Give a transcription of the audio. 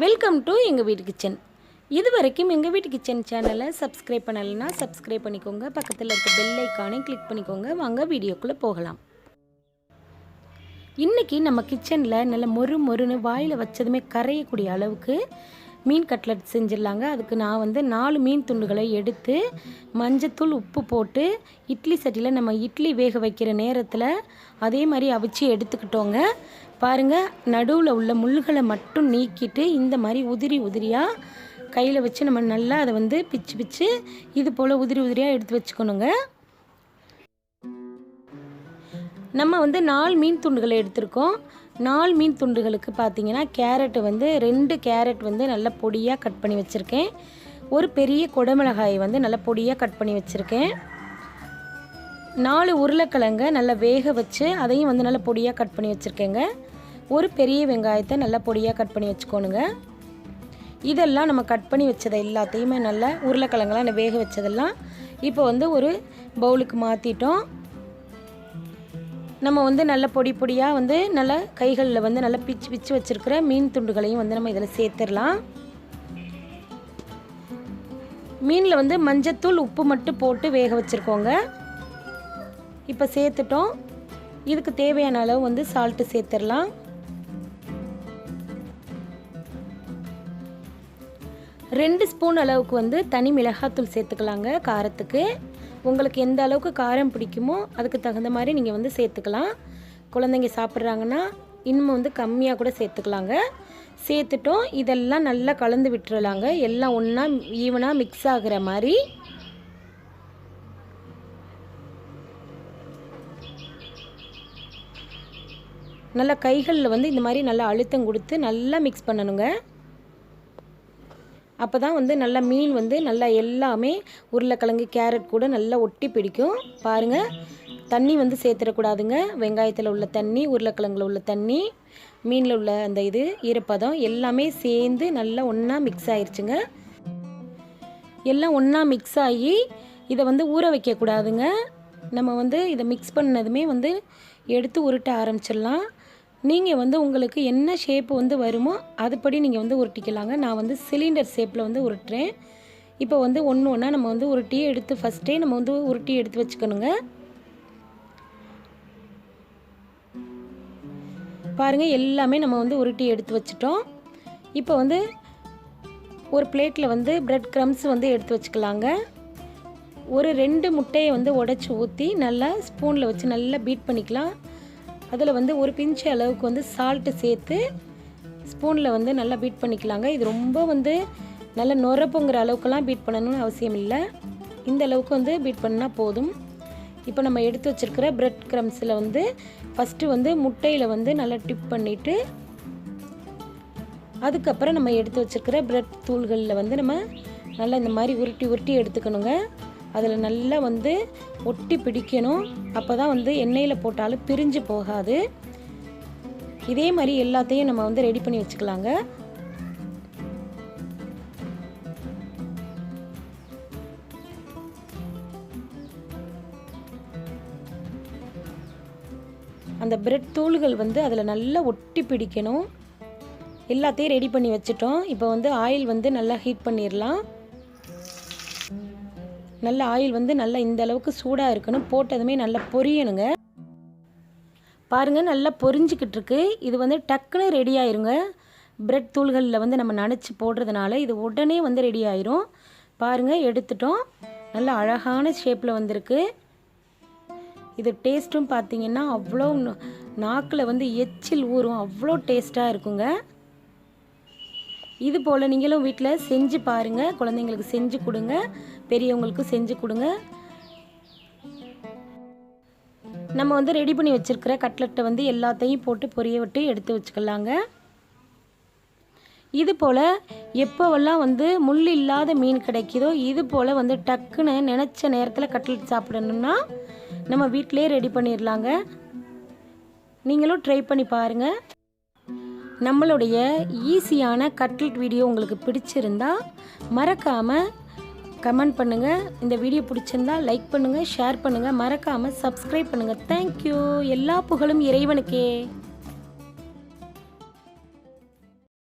Welcome to எங்கள் வீட்டு kitchen. இது வரைக்கும் எங்கள் வீட்டு கிச்சன் சேனலை சப்ஸ்கிரைப் பண்ணலைன்னா சப்ஸ்கிரைப் பண்ணிக்கோங்க. பக்கத்தில் இருக்க பெல் ஐக்கானை கிளிக் பண்ணிக்கோங்க. வாங்க வீடியோக்குள்ளே போகலாம். இன்றைக்கி நம்ம கிச்சனில் நல்ல மொறுன்னு வாயில் வச்சதுமே கரையக்கூடிய அளவுக்கு மீன் கட்லட் செஞ்சிடலாங்க. அதுக்கு நான் 4 மீன் துண்டுகளை எடுத்து மஞ்சத்தூள் உப்பு போட்டு இட்லி சட்டியில் நம்ம இட்லி வேக வைக்கிற நேரத்தில் அதே மாதிரி அவிச்சு எடுத்துக்கிட்டோங்க. பாருங்கள், நடுவில் உள்ள முள்களை மட்டும் நீக்கிட்டு இந்த மாதிரி உதிரியாக கையில் வச்சு நம்ம நல்லா அதை பிச்சு இது போல் உதிரியாக எடுத்து வச்சுக்கணுங்க. நம்ம 4 மீன் துண்டுகளை எடுத்திருக்கோம். 4 மீன் துண்டுகளுக்கு பார்த்தீங்கன்னா கேரட்டு 2 கேரட் நல்லா பொடியாக கட் பண்ணி வச்சுருக்கேன். ஒரு பெரிய குடமிளகாய் நல்லா பொடியாக கட் பண்ணி வச்சுருக்கேன். 4 உருளைக்கிழங்கை நல்லா வேக வச்சு அதையும் நல்லா பொடியாக கட் பண்ணி வச்சுருக்கேங்க. ஒரு பெரிய வெங்காயத்தை நல்லா பொடியாக கட் பண்ணி வச்சுக்கோணுங்க. இதெல்லாம் நம்ம கட் பண்ணி வச்சதை எல்லாத்தையுமே நல்லா உருளைக்கிழங்கெல்லாம் வேக வச்சதெல்லாம் இப்போ ஒரு பவுலுக்கு மாற்றிட்டோம். நம்ம நல்ல பொடியாக நல்லா கைகளில் நல்லா பிச்சு வச்சுருக்கிற மீன் துண்டுகளையும் நம்ம இதில் சேர்த்துடலாம். மீனில் மஞ்சத்தூள் உப்பு மட்டும் போட்டு வேக வச்சுருக்கோங்க. இப்போ சேர்த்துட்டோம். இதுக்கு தேவையான அளவு சால்ட்டு சேர்த்துடலாம். 2 ஸ்பூன் அளவுக்கு தனி மிளகாத்தூள் சேர்த்துக்கலாங்க. காரத்துக்கு உங்களுக்கு எந்த அளவுக்கு காரம் பிடிக்குமோ அதுக்கு தகுந்த மாதிரி நீங்கள் சேர்த்துக்கலாம். குழந்தைங்க சாப்பிட்றாங்கன்னா இன்னும் கம்மியாக கூட சேர்த்துக்கலாங்க. சேர்த்துட்டோம். இதெல்லாம் நல்லா கலந்து விட்டுறலாங்க. எல்லாம் ஒன்றா ஈவனாக மிக்ஸ் ஆகிற மாதிரி. நல்லா கைகளில் இந்த மாதிரி நல்லா அழுத்தம் கொடுத்து நல்லா மிக்ஸ் பண்ணணுங்க. அப்போ தான் நல்லா மீன் நல்லா எல்லாமே உருளைக்கிழங்கு கேரட் கூட நல்லா ஒட்டி பிடிக்கும். பாருங்கள், தண்ணி சேர்த்துடக்கூடாதுங்க. வெங்காயத்தில் உள்ள தண்ணி, உருளைக்கிழங்குல உள்ள தண்ணி, மீனில் உள்ள அந்த ஈரப்பதம் எல்லாமே சேர்ந்து நல்லா ஒன்றா மிக்ஸ் ஆயிடுச்சுங்க. எல்லாம் ஒன்றா மிக்ஸ் ஆகி இதை ஊற வைக்கக்கூடாதுங்க. நம்ம இதை மிக்ஸ் பண்ணதுமே எடுத்து உருட்ட ஆரம்பிச்சிடலாம். நீங்கள் உங்களுக்கு என்ன ஷேப்பு வருமோ அதுபடி நீங்கள் உருட்டிக்கலாங்க. நான் சிலிண்டர் ஷேப்பில் உருட்டுறேன். இப்போ ஒன்று ஒன்றா நம்ம உருட்டி எடுத்து ஃபஸ்ட்டே நம்ம உருட்டி எடுத்து வச்சுக்கணுங்க. பாருங்கள், எல்லாமே நம்ம உருட்டி எடுத்து வச்சிட்டோம். இப்போ ஒரு பிளேட்டில் பிரெட் க்ரம்ஸ் எடுத்து வச்சுக்கலாங்க. ஒரு 2 முட்டையை உடைச்சி ஊற்றி நல்லா ஸ்பூனில் வச்சு நல்லா பீட் பண்ணிக்கலாம். அதில் ஒரு பிஞ்ச் அளவுக்கு சால்ட்டு சேர்த்து ஸ்பூனில் நல்லா பீட் பண்ணிக்கலாங்க. இது ரொம்ப நல்லா நுரப்புங்கிற அளவுக்குலாம் பீட் பண்ணணும்னு அவசியம் இல்லை. இந்த அளவுக்கு பீட் பண்ணால் போதும். இப்போ நம்ம எடுத்து வச்சுருக்கிற பிரெட் க்ரம்ஸில் ஃபஸ்ட்டு முட்டையில் நல்லா டிப் பண்ணிவிட்டு அதுக்கப்புறம் நம்ம எடுத்து வச்சுருக்கிற பிரெட் தூள்களில் நம்ம நல்லா இந்த மாதிரி உருட்டி எடுத்துக்கணுங்க. அதில் நல்லா ஒட்டி பிடிக்கணும். அப்போ தான் எண்ணெயில் போட்டாலும் பிரிஞ்சு போகாது. இதே மாதிரி எல்லாத்தையும் நம்ம ரெடி பண்ணி வச்சுக்கலாங்க. அந்த பிரெட் தூள்கள் அதில் நல்லா ஒட்டி பிடிக்கணும். எல்லாத்தையும் ரெடி பண்ணி வச்சுட்டோம். இப்போ ஆயில் நல்லா ஹீட் பண்ணிடலாம். நல்ல ஆயில் நல்லா இந்த அளவுக்கு சூடாக இருக்கணும். போட்டதுமே நல்லா பொரியணுங்க. பாருங்கள், நல்லா பொரிஞ்சிக்கிட்டு இருக்கு. இது டக்குன்னு ரெடி ஆயிருங்க. பிரெட் தூள்களில் நம்ம நனைச்சி போடுறதுனால இது உடனே ரெடி ஆயிரும். பாருங்கள், எடுத்துட்டோம். நல்லா அழகான ஷேப்பில் வந்திருக்கு. இது டேஸ்ட்டும் பார்த்தீங்கன்னா அவ்வளோ நாக்கில் எச்சில் ஊறும். அவ்வளோ டேஸ்ட்டாக இருக்குங்க. இது போல் நீங்களும் வீட்டில் செஞ்சு பாருங்கள். குழந்தைங்களுக்கு செஞ்சு கொடுங்க, பெரியவங்களுக்கு செஞ்சு கொடுங்க. நம்ம ரெடி பண்ணி வச்சுருக்கிற கட்லெட்டை எல்லாத்தையும் போட்டு பொரிய விட்டு எடுத்து வச்சுக்கலாங்க. இது போல் எப்போவெல்லாம் முள் இல்லாத மீன் கிடைக்குதோ இது போல் டக்குன்னு நினச்ச நேரத்தில் கட்லெட் சாப்பிடணுன்னா நம்ம வீட்டிலே ரெடி பண்ணிடலாங்க. நீங்களும் ட்ரை பண்ணி பாருங்கள். நம்மளுடைய ஈஸியான கட்லெட் வீடியோ உங்களுக்கு பிடிச்சிருந்தா மறக்காமல் கமெண்ட் பண்ணுங்கள். இந்த வீடியோ பிடிச்சிருந்தா லைக் பண்ணுங்கள், ஷேர் பண்ணுங்கள், மறக்காமல் சப்ஸ்கிரைப் பண்ணுங்கள். தேங்க்யூ. எல்லா புகழும் இறைவனுக்கே.